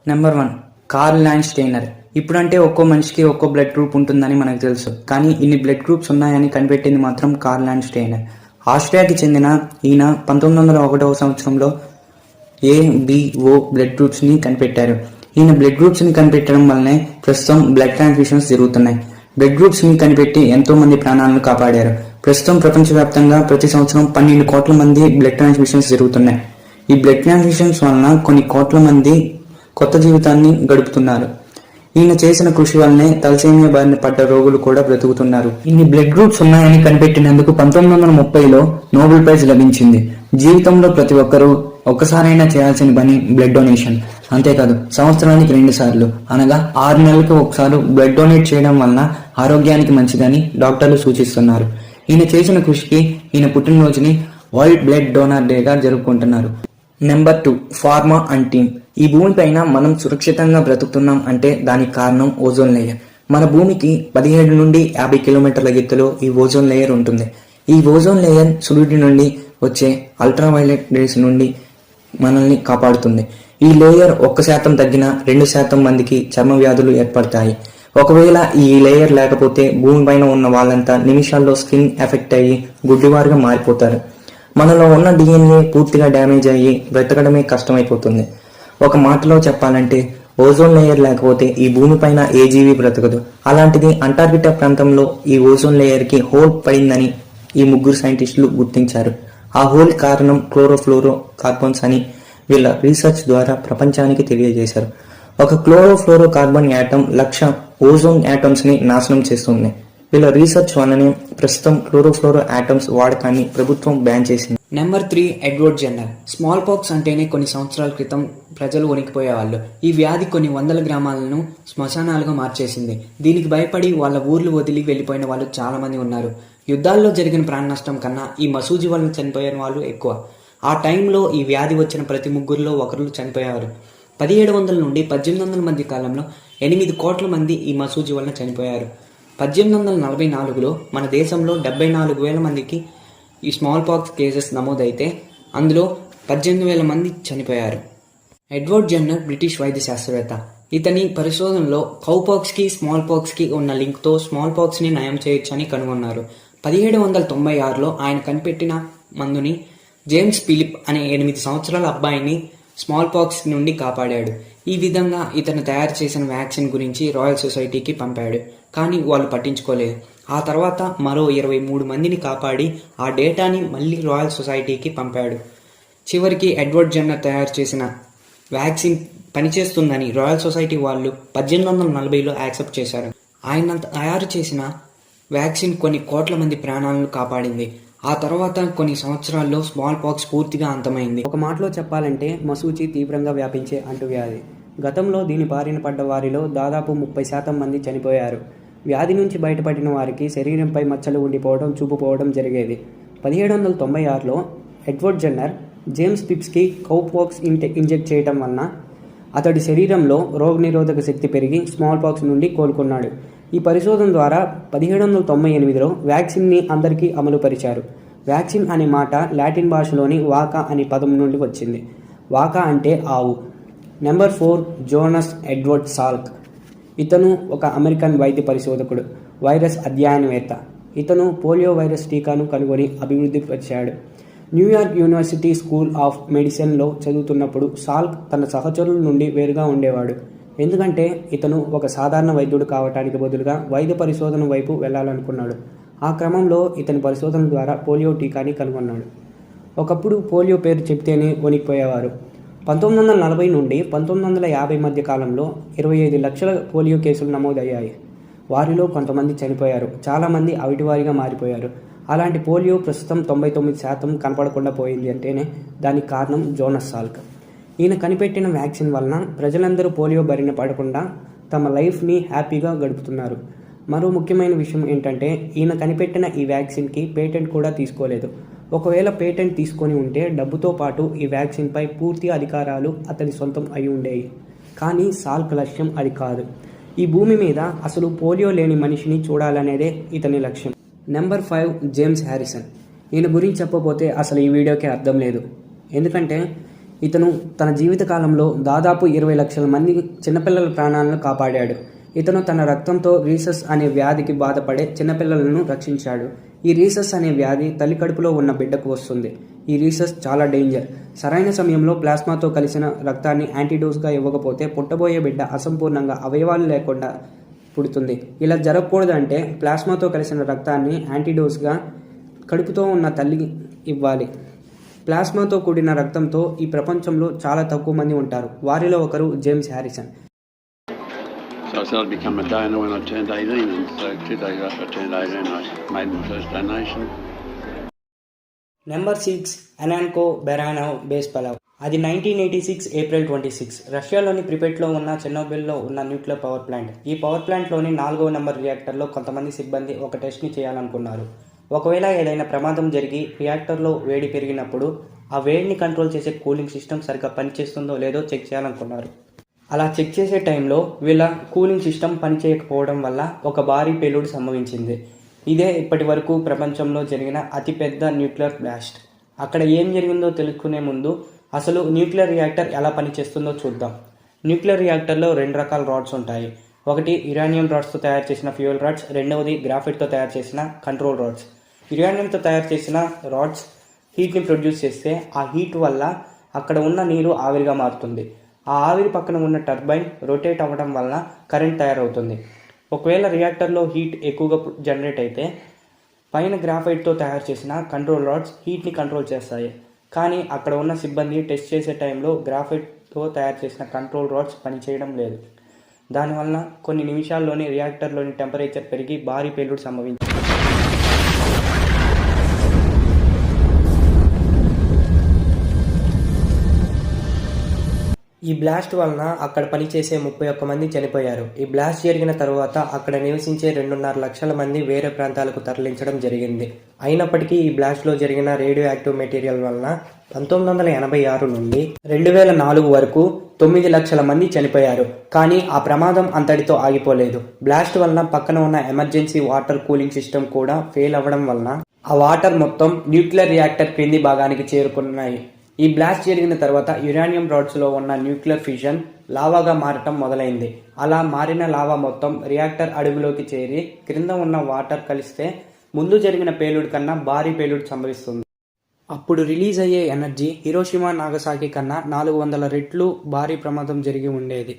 Number 1 curl land strainer. ఇప్పుడంటే ఒక్కో మనిషికి ఒక్కో బ్లడ్ గ్రూప్ ఉంటుందని మనకు తెలుసు, కానీ ఇన్ని బ్లడ్ గ్రూప్స్ ఉన్నాయని కనిపెట్టింది మాత్రం కార్ల్ ల్యాండ్ స్టెయినర్. ఆస్ట్రియాకి చెందిన ఈయన 1901 సంవత్సరంలో ABO బ్లడ్ గ్రూప్స్ని కనిపెట్టారు. ఈయన బ్లడ్ గ్రూప్స్ని కనిపెట్టడం వల్లనే ప్రస్తుతం బ్లడ్ ట్రాన్స్ఫ్యూషన్స్ జరుగుతున్నాయి. బ్లడ్ గ్రూప్స్ని కనిపెట్టి ఎంతో మంది ప్రాణాలను కాపాడారు. ప్రస్తుతం ప్రపంచవ్యాప్తంగా ప్రతి సంవత్సరం 12 కోట్ల మంది బ్లడ్ ట్రాన్స్ఫ్యూషన్స్ జరుగుతున్నాయి. ఈ బ్లడ్ ట్రాన్స్ఫ్యూషన్స్ వలన కొన్ని కోట్ల మంది కొత్త జీవితాన్ని గడుపుతున్నారు. ఈయన చేసిన కృషి వల్లనే తలసేమియా బారిన పడ్డ రోగులు కూడా బ్రతుకుతున్నారు. ఇన్ని బ్లడ్ గ్రూప్స్ ఉన్నాయని కనిపెట్టినందుకు 1930లో నోబెల్ ప్రైజ్ లభించింది. జీవితంలో ప్రతి ఒక్కరూ ఒక్కసారైనా చేయాల్సిన పని బ్లడ్ డొనేషన్. అంతేకాదు, సంవత్సరానికి 2 సార్లు అనగా 6 నెలలకు ఒకసారి బ్లడ్ డొనేట్ చేయడం వలన ఆరోగ్యానికి మంచిదని డాక్టర్లు సూచిస్తున్నారు. ఈయన చేసిన కృషికి ఈయన పుట్టినరోజుని వరల్డ్ బ్లడ్ డోనర్ డేగా జరుపుకుంటున్నారు. Number 2 pharma and team. ఈ భూమిపైన మనం సురక్షితంగా బ్రతుకుతున్నాం అంటే దానికి కారణం ఓజోన్ లేయర్. మన భూమికి 17 నుండి 50 కిలోమీటర్ల ఎత్తులో ఈ ఓజోన్ లేయర్ ఉంటుంది. ఈ ఓజోన్ లేయర్ సూర్యుడి నుండి వచ్చే అల్ట్రావైలెట్ రేస్ నుండి మనల్ని కాపాడుతుంది. ఈ లేయర్ 1% తగ్గినా 2% మందికి చర్మ వ్యాధులు ఏర్పడతాయి. ఒకవేళ ఈ లేయర్ లేకపోతే భూమిపైన ఉన్న వాళ్ళంతా నిమిషాల్లో స్కిన్ ఎఫెక్ట్ అయ్యి గుడ్డివారుగా మారిపోతారు. మనలో ఉన్న DNA పూర్తిగా డ్యామేజ్ అయ్యి బ్రతకడమే కష్టమైపోతుంది. ఒక మాటలో చెప్పాలంటే ఓజోన్ లేయర్ లేకపోతే ఈ భూమిపైన ఏ జీవి బ్రతకదు. అలాంటిది అంటార్కిటా ప్రాంతంలో ఈ ఓజోన్ లేయర్కి హోల్ పడిందని ఈ 3 సైంటిస్టులు గుర్తించారు. ఆ హోల్ కారణం క్లోరోఫ్లోరో కార్బన్స్ అని వీళ్ళ రీసెర్చ్ ద్వారా ప్రపంచానికి తెలియజేశారు. ఒక chlorofluoro carbon atom 1,00,000 ozone atoms ని నాశనం చేస్తుంది. వీళ్ళ రీసెర్చ్ వల్లనే ప్రస్తుతం క్లోరోఫ్లోరో యాటమ్స్ వాడకాన్ని ప్రభుత్వం బ్యాన్ చేసింది. Number 3 Edward Jenner. Small pox అంటేనే కొన్ని సంవత్సరాల క్రితం ప్రజలు వణికిపోయేవాళ్ళు. ఈ వ్యాధి కొన్ని వందల గ్రామాలను శ్మశానాలుగా మార్చేసింది. దీనికి భయపడి వాళ్ళ ఊర్లు వదిలి వెళ్లిపోయిన వాళ్ళు చాలా మంది ఉన్నారు. యుద్ధాల్లో జరిగిన ప్రాణ నష్టం కన్నా ఈ మసూజి వలన చనిపోయిన వాళ్ళు ఎక్కువ. ఆ టైంలో ఈ వ్యాధి వచ్చిన ప్రతి 3 ఒకరు చనిపోయారు. 1700 నుండి 1800 మధ్య కాలంలో 8 కోట్ల మంది ఈ మసూజి వలన చనిపోయారు. 1844లో మన దేశంలో 74,000 మందికి ఈ స్మాల్ పాక్స్ కేసెస్ నమోదైతే అందులో 18,000 మంది చనిపోయారు. ఎడ్వర్డ్ జెన్నర్ బ్రిటిష్ వైద్య శాస్త్రవేత్త. ఇతని పరిశోధనలో కౌపాక్స్కి స్మాల్ పాక్స్కి ఉన్న లింక్తో స్మాల్ పాక్స్ని నయం చేయొచ్చని కనుగొన్నారు. 1796లో ఆయన కనిపెట్టిన మందుని జేమ్స్ ఫిలిప్ అనే 8 సంవత్సరాల అబ్బాయిని స్మాల్ పాక్స్ నుండి కాపాడాడు. ఈ విధంగా ఇతను తయారు చేసిన వ్యాక్సిన్ గురించి రాయల్ సొసైటీకి పంపాడు. కానీ వాళ్ళు పట్టించుకోలేదు. ఆ తర్వాత మరో 23 మందిని కాపాడి ఆ డేటాని మళ్ళీ రాయల్ సొసైటీకి పంపాడు. చివరికి ఎడ్వర్డ్ జెన్నర్ తయారు చేసిన వ్యాక్సిన్ పనిచేస్తుందని రాయల్ సొసైటీ వాళ్ళు 1840లో యాక్సెప్ట్ చేశారు. ఆయన తయారు చేసిన వ్యాక్సిన్ కొన్ని కోట్ల మంది ప్రాణాలను కాపాడింది. ఆ తర్వాత కొన్ని సంవత్సరాల్లో స్మాల్ పాక్స్ పూర్తిగా అంతమైంది. ఒక మాటలో చెప్పాలంటే మసూచి తీవ్రంగా వ్యాపించే అంటువ్యాధి. గతంలో దీని బారిన పడ్డ వారిలో దాదాపు 30% మంది చనిపోయారు. వ్యాధి నుంచి బయటపడిన వారికి శరీరంపై మచ్చలు ఉండిపోవడం, చూపుపోవడం జరిగేది. 1796లో ఎడ్వర్డ్ జెన్నర్ జేమ్స్ ఫిలిప్స్కి కౌపాక్స్ ఇంజెక్ట్ చేయడం వలన అతడి శరీరంలో రోగనిరోధక శక్తి పెరిగి స్మాల్ పాక్స్ నుండి కోలుకున్నాడు. ఈ పరిశోధన ద్వారా 1798లో వ్యాక్సిన్ని అందరికీ అమలుపరిచారు. వ్యాక్సిన్ అనే మాట లాటిన్ భాషలోని వాకా అనే పదం నుండి వచ్చింది. వాకా అంటే ఆవు. Number 4 Jonas Edward Salk. ఇతను ఒక అమెరికన్ వైద్య పరిశోధకుడు, వైరస్ అధ్యయనవేత్త. ఇతను పోలియో వైరస్ టీకాను కనుగొని అభివృద్ధి పరిచాడు. న్యూయార్క్ యూనివర్సిటీ స్కూల్ ఆఫ్ మెడిసిన్లో చదువుతున్నప్పుడు సాల్క్ తన సహచరుల నుండి వేరుగా ఉండేవాడు. ఎందుకంటే ఇతను ఒక సాధారణ వైద్యుడు కావటానికి బదులుగా వైద్య పరిశోధన వైపు వెళ్లాలనుకున్నాడు. ఆ క్రమంలో ఇతని పరిశోధన ద్వారా పోలియో టీకాని కనుగొన్నాడు. ఒకప్పుడు పోలియో పేరు చెప్తేనే వణికిపోయేవారు. 1940 నుండి 1950 మధ్య కాలంలో 25 లక్షల పోలియో కేసులు నమోదయ్యాయి. వారిలో కొంతమంది చనిపోయారు. చాలామంది అవిటివారిగా మారిపోయారు. అలాంటి పోలియో ప్రస్తుతం 99% కనపడకుండా పోయింది అంటేనే దానికి కారణం జోనస్ సాల్క్. ఈయన కనిపెట్టిన వ్యాక్సిన్ వలన ప్రజలందరూ పోలియో బారిన పడకుండా తమ లైఫ్ని హ్యాపీగా గడుపుతున్నారు. మరో ముఖ్యమైన విషయం ఏంటంటే ఈయన కనిపెట్టిన ఈ వ్యాక్సిన్కి పేటెంట్ కూడా తీసుకోలేదు. ఒకవేళ పేటెంట్ తీసుకొని ఉంటే డబ్బుతో పాటు ఈ వ్యాక్సిన్పై పూర్తి అధికారాలు అతని సొంతం అయి ఉండేవి. కానీ సాల్క్ లక్ష్యం అది కాదు. ఈ భూమి మీద అసలు పోలియో లేని మనిషిని చూడాలనేదే ఇతని లక్ష్యం. Number 5 James Harrison. ఈయన గురించి చెప్పబోతే అసలు ఈ వీడియోకి అర్థం లేదు. ఎందుకంటే ఇతను తన జీవితకాలంలో దాదాపు 20 లక్షల మంది చిన్నపిల్లల ప్రాణాలను కాపాడాడు. ఇతను తన రక్తంతో రీసస్ అనే వ్యాధికి బాధపడే చిన్నపిల్లలను రక్షించాడు. ఈ రీసస్ అనే వ్యాధి తల్లి కడుపులో ఉన్న బిడ్డకు వస్తుంది. ఈ రీసస్ చాలా డేంజర్. సరైన సమయంలో ప్లాస్మాతో కలిసిన రక్తాన్ని యాంటీడోస్గా ఇవ్వకపోతే పుట్టబోయే బిడ్డ అసంపూర్ణంగా అవయవాలు లేకుండా పుడుతుంది. ఇలా జరగకూడదంటే ప్లాస్మాతో కలిసిన రక్తాన్ని యాంటీడోస్గా కడుపుతో ఉన్న తల్లి ఇవ్వాలి. ప్లాస్మాతో కూడిన రక్తంతో ఈ ప్రపంచంలో చాలా తక్కువ మంది ఉంటారు. వారిలో ఒకరు James Harrison. So I said I'd become a donor when I turned 18, and so 2 days after I turned 18 I made my first donation. Number 6 Ananenko Baranov Bespalov. అది 1986 ఏప్రిల్ 26 రష్యాలోని ప్రిపెట్లో ఉన్న చెర్నోబిల్లో ఉన్న న్యూక్లియర్ పవర్ ప్లాంట్. ఈ power ప్లాంట్లోని 4వ number రియాక్టర్లో కొంతమంది సిబ్బంది ఒక టెస్ట్ని చేయాలనుకున్నారు. ఒకవేళ ఏదైనా ప్రమాదం జరిగి రియాక్టర్లో వేడి పెరిగినప్పుడు ఆ వేడిని కంట్రోల్ చేసే కూలింగ్ సిస్టమ్ సరిగ్గా పనిచేస్తుందో లేదో చెక్ చేయాలనుకున్నారు. అలా చెక్ చేసే టైంలో వీళ్ళ కూలింగ్ సిస్టమ్ పనిచేయకపోవడం వల్ల ఒక భారీ పేలుడు సంభవించింది. ఇదే ఇప్పటి వరకు ప్రపంచంలో జరిగిన అతిపెద్ద న్యూక్లియర్ బ్లాస్ట్. అక్కడ ఏం జరిగిందో తెలుసుకునే ముందు అసలు న్యూక్లియర్ రియాక్టర్ ఎలా పనిచేస్తుందో చూద్దాం. న్యూక్లియర్ రియాక్టర్లో 2 రకాల రాడ్స్ ఉంటాయి. ఒకటి యురేనియం రాడ్స్తో తయారు చేసిన ఫ్యూయల్ రాడ్స్, రెండవది గ్రాఫైట్తో తయారు చేసిన కంట్రోల్ రాడ్స్. యురేనియంతో తయారు చేసిన రాడ్స్ హీట్ని ప్రొడ్యూస్ చేస్తే ఆ హీట్ వల్ల అక్కడ ఉన్న నీరు ఆవిరిగా మారుతుంది. ఆ ఆవిరి పక్కన ఉన్న టర్బైన్ రొటేట్ అవ్వడం వల్ల కరెంట్ తయారవుతుంది. ఒకవేళ రియాక్టర్లో హీట్ ఎక్కువగా జనరేట్ అయితే పైన గ్రాఫైట్తో తయారు చేసిన కంట్రోల్ రాడ్స్ హీట్ని కంట్రోల్ చేస్తాయి. కానీ అక్కడ ఉన్న సిబ్బంది టెస్ట్ చేసే టైంలో గ్రాఫైట్తో తయారు చేసిన కంట్రోల్ రాడ్స్ పనిచేయడం లేదు. దానివల్ల కొన్ని నిమిషాల్లోనే రియాక్టర్లోని టెంపరేచర్ పెరిగి భారీ పేలుడు సంభవించింది. ఈ బ్లాస్ట్ వలన అక్కడ పనిచేసే 31 మంది చనిపోయారు. ఈ బ్లాస్ట్ జరిగిన తరువాత అక్కడ నివసించే 2.5 లక్షల మంది వేరే ప్రాంతాలకు తరలించడం జరిగింది. అయినప్పటికీ ఈ బ్లాస్ట్లో జరిగిన రేడియో యాక్టివ్ మెటీరియల్ వలన 1986 నుండి 2004 వరకు 9 లక్షల మంది చనిపోయారు. కానీ ఆ ప్రమాదం అంతటితో ఆగిపోలేదు. బ్లాస్ట్ వలన పక్కన ఉన్న ఎమర్జెన్సీ వాటర్ కూలింగ్ సిస్టమ్ కూడా ఫెయిల్ అవ్వడం వలన ఆ వాటర్ మొత్తం న్యూక్లియర్ రియాక్టర్ క్రింది భాగానికి చేరుకున్నాయి. ఈ బ్లాస్ట్ జరిగిన తర్వాత యురేనియం రాడ్స్లో ఉన్న న్యూక్లియర్ ఫిషన్ లావాగా మారటం మొదలైంది. అలా మారిన లావా మొత్తం రియాక్టర్ అడుగులోకి చేరి క్రింద ఉన్న వాటర్ కలిస్తే ముందు జరిగిన పేలుడు కన్నా భారీ పేలుడు సంభవిస్తుంది. అప్పుడు రిలీజ్ అయ్యే ఎనర్జీ హిరోషిమా నాగసాకి కన్నా 400 రెట్లు భారీ ప్రమాదం జరిగి ఉండేది.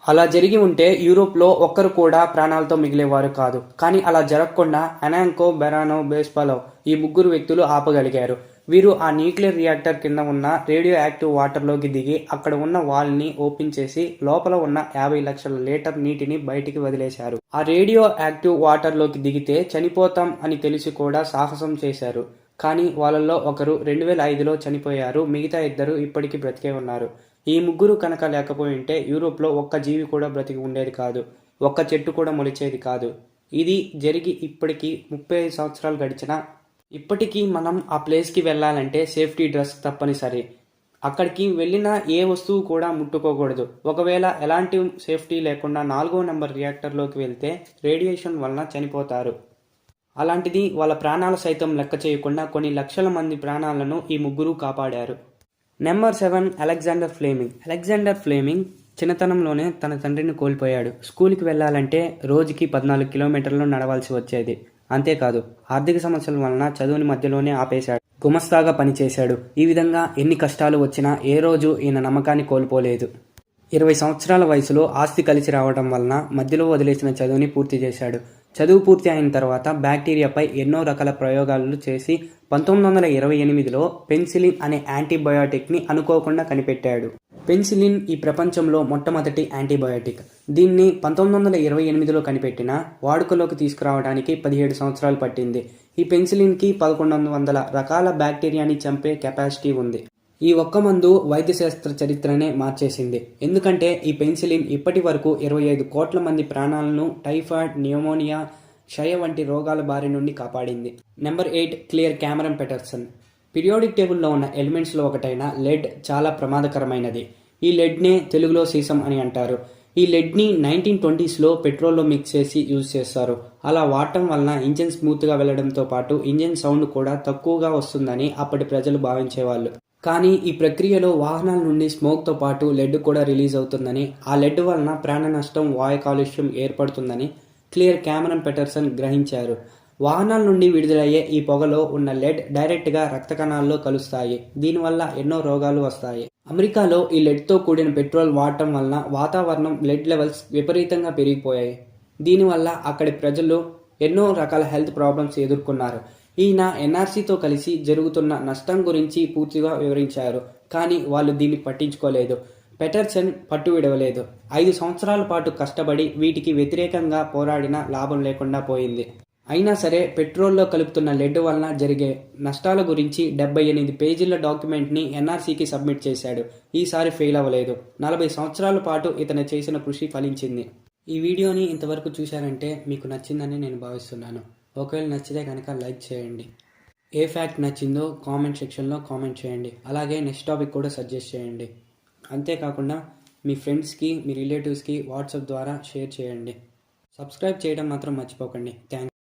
అలా జరిగి ఉంటే యూరోప్లో ఒక్కరు కూడా ప్రాణాలతో మిగిలేవారు కాదు. కానీ అలా జరగకుండా అనాన్కో బెరానోవ్ బేస్ పలావ్ ఈ 3 వ్యక్తులు ఆపగలిగారు. వీరు ఆ న్యూక్లియర్ రియాక్టర్ కింద ఉన్న రేడియో యాక్టివ్ వాటర్లోకి దిగి అక్కడ ఉన్న వాల్ని ఓపెన్ చేసి లోపల ఉన్న 50 లక్షల లీటర్ నీటిని బయటికి వదిలేశారు. ఆ రేడియో యాక్టివ్ వాటర్లోకి దిగితే చనిపోతాం అని తెలిసి కూడా సాహసం చేశారు. కానీ వాళ్ళల్లో ఒకరు 2005లో చనిపోయారు. మిగతా 2 ఇప్పటికీ బ్రతికే ఉన్నారు. ఈ 3 కనుక లేకపోయింటే యూరోప్లో ఒక్క జీవి కూడా బ్రతికి ఉండేది కాదు. ఒక్క చెట్టు కూడా మొలిచేది కాదు. ఇది జరిగి ఇప్పటికీ 35 సంవత్సరాలు గడిచినా ఇప్పటికీ మనం ఆ ప్లేస్కి వెళ్ళాలంటే సేఫ్టీ డ్రెస్ తప్పనిసరి. అక్కడికి వెళ్ళిన ఏ వస్తువు కూడా ముట్టుకోకూడదు. ఒకవేళ ఎలాంటి సేఫ్టీ లేకుండా 4వ నెంబర్ రియాక్టర్లోకి వెళ్తే రేడియేషన్ వలన చనిపోతారు. అలాంటిది వాళ్ళ ప్రాణాలు సైతం లెక్క చేయకుండా కొన్ని లక్షల మంది ప్రాణాలను ఈ 3 కాపాడారు. Number 7 Alexander Fleming. Alexander Fleming చిన్నతనంలోనే తన తండ్రిని కోల్పోయాడు. స్కూల్కి వెళ్ళాలంటే రోజుకి 14 కిలోమీటర్లు నడవాల్సి వచ్చేది. అంతేకాదు ఆర్థిక సమస్యల వలన చదువుని మధ్యలోనే ఆపేశాడు. గుమస్తాగా పనిచేశాడు. ఈ విధంగా ఎన్ని కష్టాలు వచ్చినా ఏ రోజు ఈయన నమ్మకాన్ని కోల్పోలేదు. 20 సంవత్సరాల వయసులో ఆస్తి కలిసి రావడం వలన మధ్యలో వదిలేసిన చదువుని పూర్తి చేశాడు. చదువు పూర్తి అయిన తర్వాత బ్యాక్టీరియాపై ఎన్నో రకాల ప్రయోగాలు చేసి 1928లో పెన్సిలిన్ అనే యాంటీబయాటిక్ని అనుకోకుండా కనిపెట్టాడు. పెన్సిలిన్ ఈ ప్రపంచంలో మొట్టమొదటి యాంటీబయాటిక్. దీన్ని 1928లో కనిపెట్టిన వాడుకలోకి తీసుకురావడానికి 17 సంవత్సరాలు పట్టింది. ఈ పెన్సిలిన్కి 1100 రకాల బ్యాక్టీరియాని చంపే కెపాసిటీ ఉంది. ఈ ఒక్క మందు వైద్యశాస్త్ర చరిత్రనే మార్చేసింది. ఎందుకంటే ఈ పెన్సిలిన్ ఇప్పటి వరకు 25 కోట్ల మంది ప్రాణాలను టైఫాయిడ్, న్యూమోనియా, క్షయ వంటి రోగాల బారి నుండి కాపాడింది. Number 8 Clair Cameron Patterson. Periodic టేబుల్లో ఉన్న ఎలిమెంట్స్లో ఒకటైన లెడ్ చాలా ప్రమాదకరమైనది. ఈ లెడ్నే తెలుగులో సీసం అని అంటారు. ఈ లెడ్ని 1920sలో పెట్రోల్లో మిక్స్ చేసి యూజ్ చేస్తారు. అలా వాడటం వలన ఇంజిన్ స్మూత్గా వెళ్లడంతో పాటు ఇంజిన్ సౌండ్ కూడా తక్కువగా వస్తుందని అప్పటి ప్రజలు భావించేవాళ్ళు. కానీ ఈ ప్రక్రియలో వాహనాల నుండి స్మోక్తో పాటు లెడ్ కూడా రిలీజ్ అవుతుందని, ఆ లెడ్ వలన ప్రాణ నష్టం, వాయు కాలుష్యం ఏర్పడుతుందని క్లియర్ క్యామరన్ పెటర్సన్ గ్రహించారు. వాహనాల నుండి విడుదలయ్యే ఈ పొగలో ఉన్న లెడ్ డైరెక్ట్గా రక్త కణాల్లో కలుస్తాయి. దీనివల్ల ఎన్నో రోగాలు వస్తాయి. అమెరికాలో ఈ లెడ్తో కూడిన పెట్రోల్ వాడటం వలన వాతావరణం లెడ్ లెవెల్స్ విపరీతంగా పెరిగిపోయాయి. దీనివల్ల అక్కడి ప్రజలు ఎన్నో రకాల హెల్త్ ప్రాబ్లమ్స్ ఎదుర్కొన్నారు. ఈయన ఎన్ఆర్సీతో కలిసి జరుగుతున్న నష్టం గురించి పూర్తిగా వివరించారు. కానీ వాళ్ళు దీన్ని పట్టించుకోలేదు. పెటర్సన్ పట్టు విడవలేదు. 5 సంవత్సరాల పాటు కష్టపడి వీటికి వ్యతిరేకంగా పోరాడినా లాభం లేకుండా పోయింది. అయినా సరే పెట్రోల్లో కలుపుతున్న లెడ్ వలన జరిగే నష్టాల గురించి 78 పేజీల డాక్యుమెంట్ని ఎన్ఆర్సీకి సబ్మిట్ చేశాడు. ఈసారి ఫెయిల్ అవ్వలేదు. 40 సంవత్సరాల పాటు ఇతను చేసిన కృషి ఫలించింది. ఈ వీడియోని ఇంతవరకు చూశారంటే మీకు నచ్చిందని నేను భావిస్తున్నాను. ఒకవేళ నచ్చితే కనుక లైక్ చేయండి. ఏ ఫ్యాక్ట్ నచ్చిందో కామెంట్ సెక్షన్లో కామెంట్ చేయండి. అలాగే నెక్స్ట్ టాపిక్ కూడా సజెస్ట్ చేయండి. అంతేకాకుండా మీ ఫ్రెండ్స్కి, మీ రిలేటివ్స్కి వాట్సాప్ ద్వారా షేర్ చేయండి. సబ్స్క్రైబ్ చేయడం మాత్రం మర్చిపోకండి. థ్యాంక్స్.